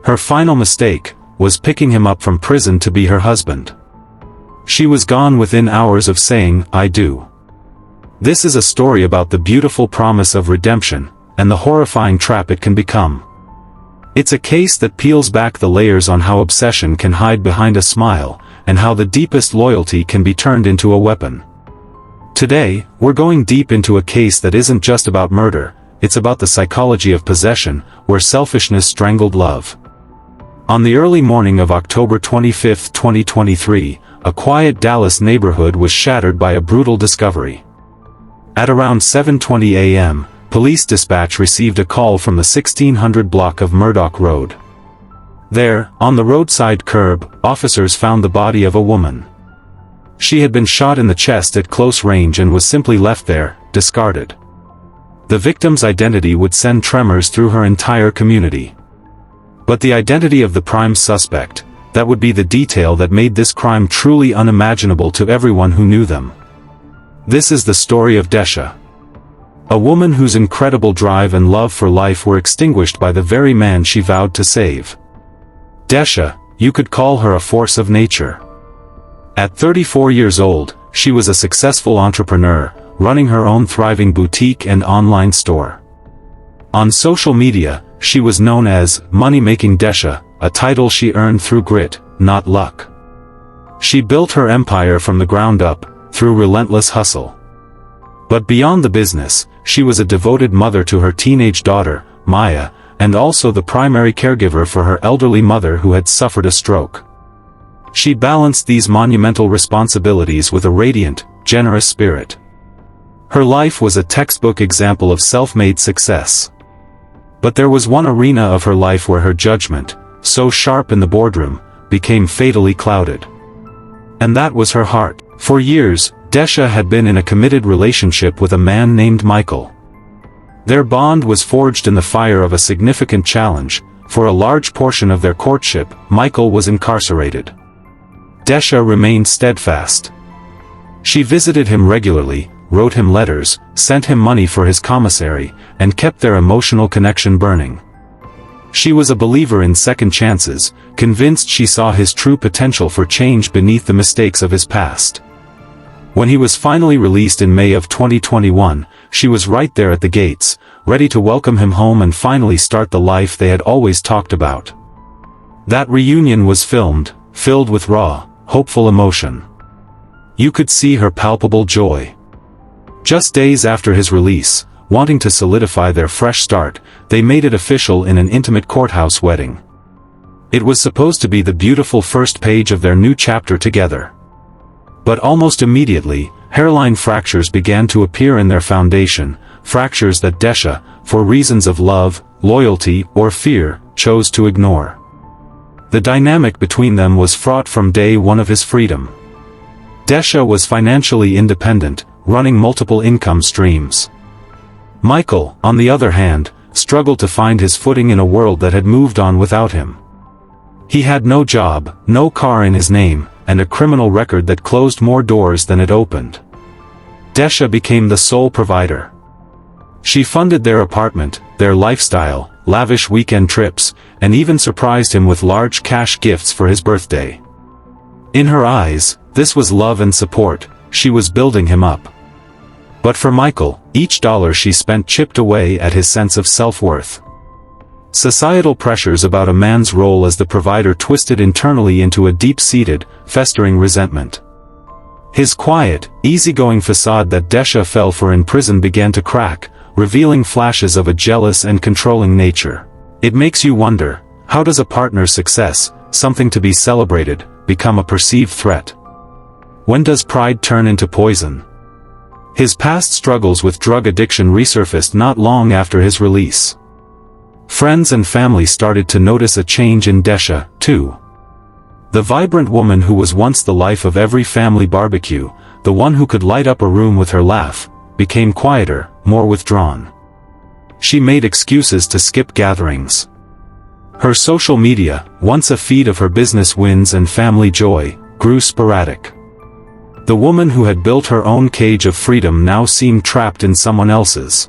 Her final mistake was picking him up from prison to be her husband. She was gone within hours of saying, "I do." This is a story about the beautiful promise of redemption, and the horrifying trap it can become. It's a case that peels back the layers on how obsession can hide behind a smile, and how the deepest loyalty can be turned into a weapon. Today, we're going deep into a case that isn't just about murder, it's about the psychology of possession, where selfishness strangled love. On the early morning of October 25, 2023, a quiet Dallas neighborhood was shattered by a brutal discovery. At around 7:20 a.m., police dispatch received a call from the 1600 block of Murdoch Road. There, on the roadside curb, officers found the body of a woman. She had been shot in the chest at close range and was simply left there, discarded. The victim's identity would send tremors through her entire community. But the identity of the prime suspect, that would be the detail that made this crime truly unimaginable to everyone who knew them. This is the story of Desha. A woman whose incredible drive and love for life were extinguished by the very man she vowed to save. Desha, you could call her a force of nature. At 34 years old, she was a successful entrepreneur, running her own thriving boutique and online store. On social media, she was known as Money-Making Desha, a title she earned through grit, not luck. She built her empire from the ground up, through relentless hustle. But beyond the business, she was a devoted mother to her teenage daughter, Maya, and also the primary caregiver for her elderly mother who had suffered a stroke. She balanced these monumental responsibilities with a radiant, generous spirit. Her life was a textbook example of self-made success. But there was one arena of her life where her judgment, so sharp in the boardroom, became fatally clouded. And that was her heart. For years, Desha had been in a committed relationship with a man named Michael. Their bond was forged in the fire of a significant challenge. For a large portion of their courtship, Michael was incarcerated. Desha remained steadfast. She visited him regularly, wrote him letters, sent him money for his commissary, and kept their emotional connection burning. She was a believer in second chances, convinced she saw his true potential for change beneath the mistakes of his past. When he was finally released in May of 2021, she was right there at the gates, ready to welcome him home and finally start the life they had always talked about. That reunion was filmed, filled with raw, hopeful emotion. You could see her palpable joy. Just days after his release, wanting to solidify their fresh start, they made it official in an intimate courthouse wedding. It was supposed to be the beautiful first page of their new chapter together. But almost immediately, hairline fractures began to appear in their foundation, fractures that Desha, for reasons of love, loyalty, or fear, chose to ignore. The dynamic between them was fraught from day one of his freedom. Desha was financially independent, running multiple income streams. Michael, on the other hand, struggled to find his footing in a world that had moved on without him. He had no job, no car in his name, and a criminal record that closed more doors than it opened. Desha became the sole provider. She funded their apartment, their lifestyle, lavish weekend trips, and even surprised him with large cash gifts for his birthday. In her eyes, this was love and support. She was building him up. But for Michael, each dollar she spent chipped away at his sense of self-worth. Societal pressures about a man's role as the provider twisted internally into a deep-seated, festering resentment. His quiet, easygoing facade that Desha fell for in prison began to crack, revealing flashes of a jealous and controlling nature. It makes you wonder, how does a partner's success, something to be celebrated, become a perceived threat? When does pride turn into poison? His past struggles with drug addiction resurfaced not long after his release. Friends and family started to notice a change in Desha, too. The vibrant woman who was once the life of every family barbecue, the one who could light up a room with her laugh, became quieter, more withdrawn. She made excuses to skip gatherings. Her social media, once a feed of her business wins and family joy, grew sporadic. The woman who had built her own cage of freedom now seemed trapped in someone else's.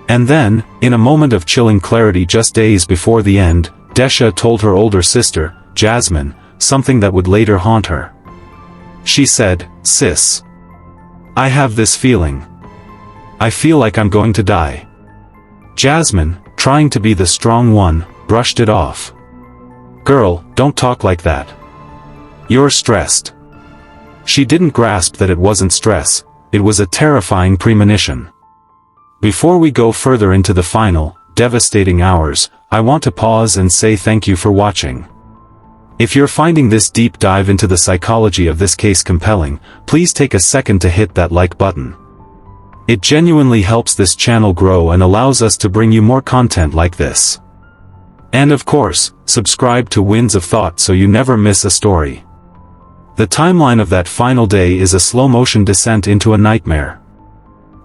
And then, in a moment of chilling clarity just days before the end, Desha told her older sister, Jasmine, something that would later haunt her. She said, "Sis, I have this feeling. I feel like I'm going to die." Jasmine, trying to be the strong one, brushed it off. "Girl, don't talk like that. You're stressed." She didn't grasp that it wasn't stress, it was a terrifying premonition. Before we go further into the final, devastating hours, I want to pause and say thank you for watching. If you're finding this deep dive into the psychology of this case compelling, please take a second to hit that like button. It genuinely helps this channel grow and allows us to bring you more content like this. And of course, subscribe to Winds of Thought so you never miss a story. The timeline of that final day is a slow-motion descent into a nightmare.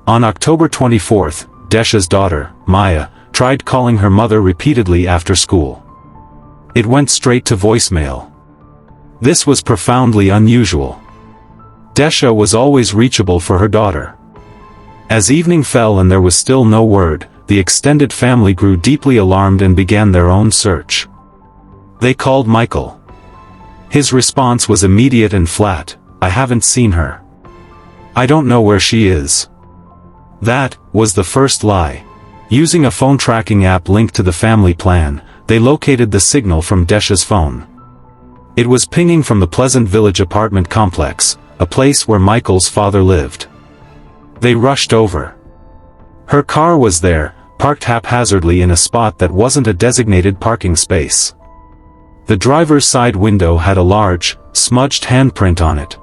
On October 24th, Desha's daughter, Maya, tried calling her mother repeatedly after school. It went straight to voicemail. This was profoundly unusual. Desha was always reachable for her daughter. As evening fell and there was still no word, the extended family grew deeply alarmed and began their own search. They called Michael. His response was immediate and flat: "I haven't seen her. I don't know where she is." That was the first lie. Using a phone tracking app linked to the family plan, they located the signal from Desha's phone. It was pinging from the Pleasant Village apartment complex, a place where Michael's father lived. They rushed over. Her car was there, parked haphazardly in a spot that wasn't a designated parking space. The driver's side window had a large, smudged handprint on it.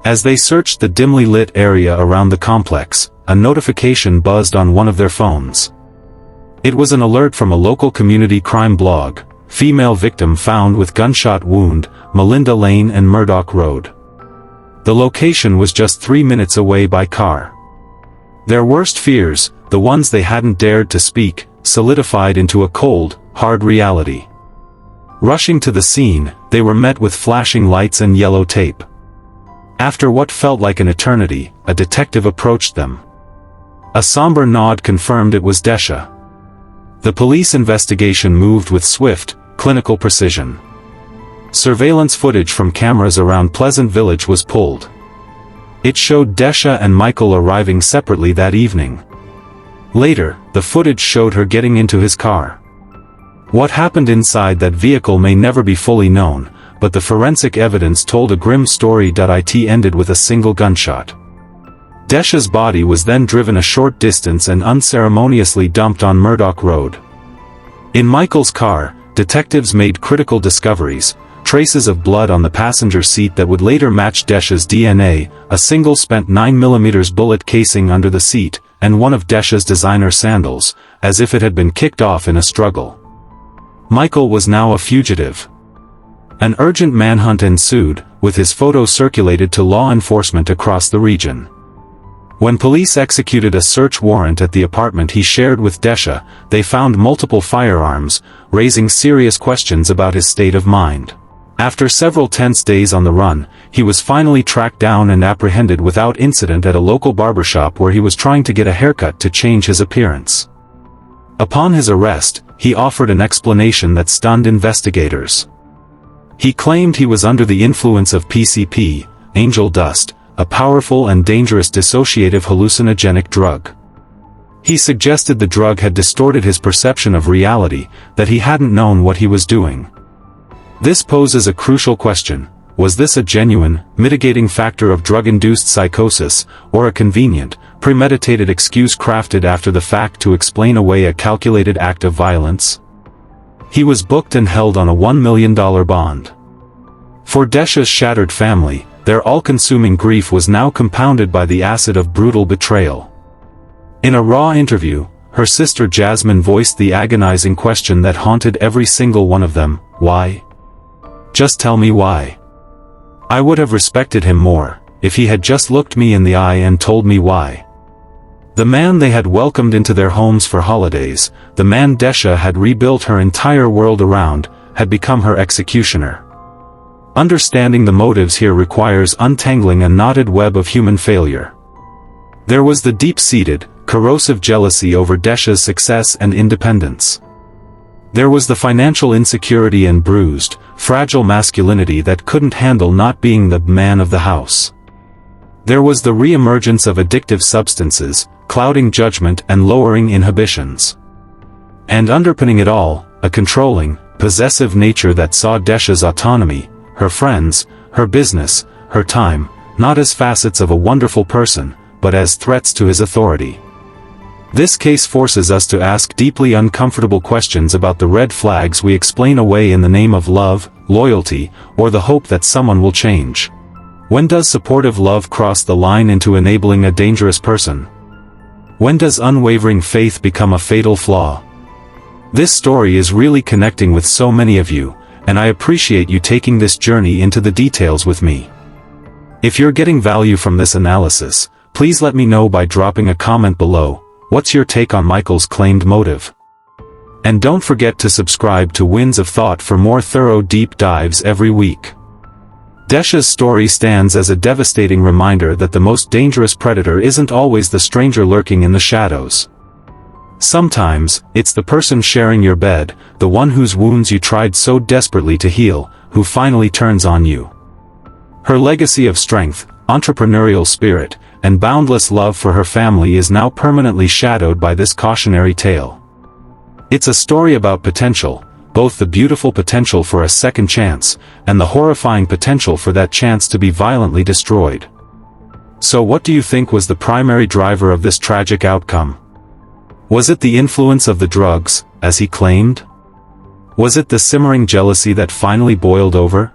As they searched the dimly lit area around the complex, a notification buzzed on one of their phones. It was an alert from a local community crime blog: "Female victim found with gunshot wound, Melinda Lane and Murdoch Road." The location was just 3 minutes away by car. Their worst fears, the ones they hadn't dared to speak, solidified into a cold, hard reality. Rushing to the scene, they were met with flashing lights and yellow tape. After what felt like an eternity, a detective approached them. A somber nod confirmed it was Desha. The police investigation moved with swift, clinical precision. Surveillance footage from cameras around Pleasant Village was pulled. It showed Desha and Michael arriving separately that evening. Later, the footage showed her getting into his car. What happened inside that vehicle may never be fully known, but the forensic evidence told a grim story. It ended with a single gunshot. Desha's body was then driven a short distance and unceremoniously dumped on Murdoch Road. In Michael's car, detectives made critical discoveries: traces of blood on the passenger seat that would later match Desha's DNA, a single spent 9mm bullet casing under the seat, and one of Desha's designer sandals, as if it had been kicked off in a struggle. Michael was now a fugitive. An urgent manhunt ensued, with his photo circulated to law enforcement across the region. When police executed a search warrant at the apartment he shared with Desha, they found multiple firearms, raising serious questions about his state of mind. After several tense days on the run, he was finally tracked down and apprehended without incident at a local barbershop where he was trying to get a haircut to change his appearance. Upon his arrest, he offered an explanation that stunned investigators. He claimed he was under the influence of PCP, angel dust, a powerful and dangerous dissociative hallucinogenic drug. He suggested the drug had distorted his perception of reality, that he hadn't known what he was doing. This poses a crucial question: was this a genuine, mitigating factor of drug-induced psychosis, or a convenient, premeditated excuse crafted after the fact to explain away a calculated act of violence? He was booked and held on a $1 million bond. For Desha's shattered family, their all-consuming grief was now compounded by the acid of brutal betrayal. In a raw interview, her sister Jasmine voiced the agonizing question that haunted every single one of them: why? Just tell me why. I would have respected him more, if he had just looked me in the eye and told me why. The man they had welcomed into their homes for holidays, the man Desha had rebuilt her entire world around, had become her executioner. Understanding the motives here requires untangling a knotted web of human failure. There was the deep-seated, corrosive jealousy over Desha's success and independence. There was the financial insecurity and bruised, fragile masculinity that couldn't handle not being the man of the house. There was the re-emergence of addictive substances, clouding judgment and lowering inhibitions. And underpinning it all, a controlling, possessive nature that saw Desha's autonomy, her friends, her business, her time, not as facets of a wonderful person, but as threats to his authority. This case forces us to ask deeply uncomfortable questions about the red flags we explain away in the name of love, loyalty, or the hope that someone will change. When does supportive love cross the line into enabling a dangerous person? When does unwavering faith become a fatal flaw? This story is really connecting with so many of you, and I appreciate you taking this journey into the details with me. If you're getting value from this analysis, please let me know by dropping a comment below. What's your take on Michael's claimed motive? And don't forget to subscribe to Winds of Thought for more thorough deep dives every week. Desha's story stands as a devastating reminder that the most dangerous predator isn't always the stranger lurking in the shadows. Sometimes, it's the person sharing your bed, the one whose wounds you tried so desperately to heal, who finally turns on you. Her legacy of strength, entrepreneurial spirit, and boundless love for her family is now permanently shadowed by this cautionary tale. It's a story about potential, both the beautiful potential for a second chance, and the horrifying potential for that chance to be violently destroyed. So what do you think was the primary driver of this tragic outcome? Was it the influence of the drugs, as he claimed? Was it the simmering jealousy that finally boiled over?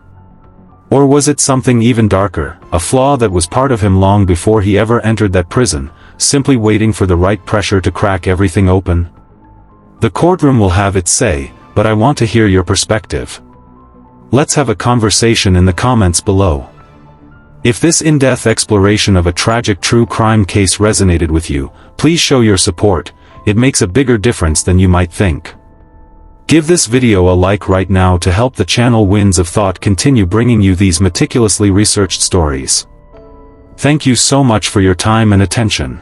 Or was it something even darker, a flaw that was part of him long before he ever entered that prison, simply waiting for the right pressure to crack everything open? The courtroom will have its say, but I want to hear your perspective. Let's have a conversation in the comments below. If this in-depth exploration of a tragic true crime case resonated with you, please show your support. It makes a bigger difference than you might think. Give this video a like right now to help the channel Winds of Thought continue bringing you these meticulously researched stories. Thank you so much for your time and attention.